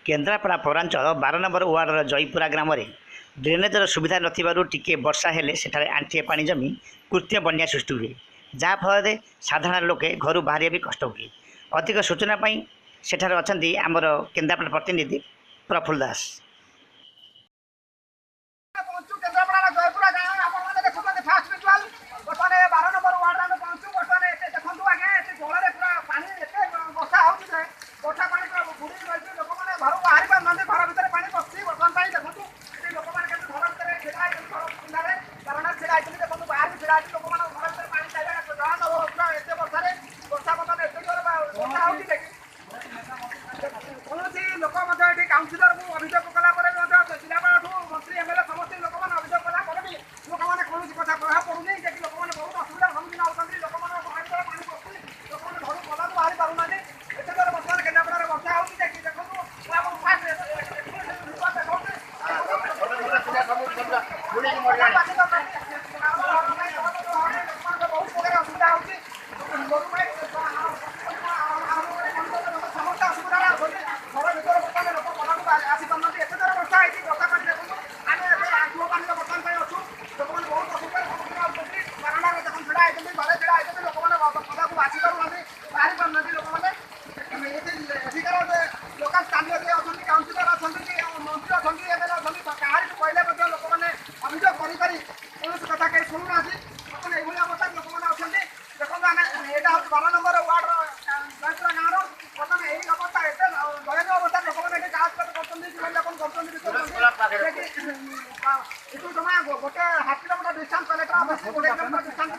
Kendrapara पौरांचल 12 number वार्डर Jaipura ग्राम में ड्रेनेजर सुविधा नथिबारु टिके वर्षा हेले सेठारे आंठिए पानी जमी कृत्रिम बन्या सृष्टि हुए जहाँफल साधारण लोके घर बाहर भी कष्ट हुए। अधिक सूचना सेठारे अछंती आमर केन्द्रापड़ा प्रतिनिधि प्रफुल्ल दास। काउंसिलर को अभियोग कलापर जिलापाल मंत्री एमएलए समस्त लोक मैंने अभियोग कलापर भी लोक मैंने कौन कथा कह पड़ूनी कि लोक मैंने बहुत असुविधार सम्मुखीन होती लोक मैंने पानी पशुनी लोक मैंने घर पदा बाहरी पारना एत जोर बर्तमान केन्द्रापड़ा वर्षा होती देखो बहुत प्रकार असुविधा होती समस्त असुविधा घर भर बर्तमान लोक आसी पाना एत जोर वर्षा होती वर्षा पानी देखो आम आठुआ पानी बर्तमान अच्छु लोक मैंने बहुत असुविधार सम्मुखीन होती बारंडार देखो भिड़ा होती घरे भिड़ा होती लोक मैंने पदा को आसी पारना बाहरी पारना लोक मैंने एଠିକାର लोकल स्थानीय जे अच्छा काउंसिलर अच्छा मंत्री अच्छा एमएलए अच्छा कहार कहले लोक मैंने अभियोग कौन कथा कहीं शुणुना बर्तमान ये अवस्था लोक मैंने अच्छा देखो आम यहाँ 12 नंबर वार्ड जयपुरा गाँव बर्तमान यही अवस्था एत दयनीय अवस्था लोक मैंने जांच जीवनयापन कर समय गोटे half kilometre distance collector 1 kilometre distance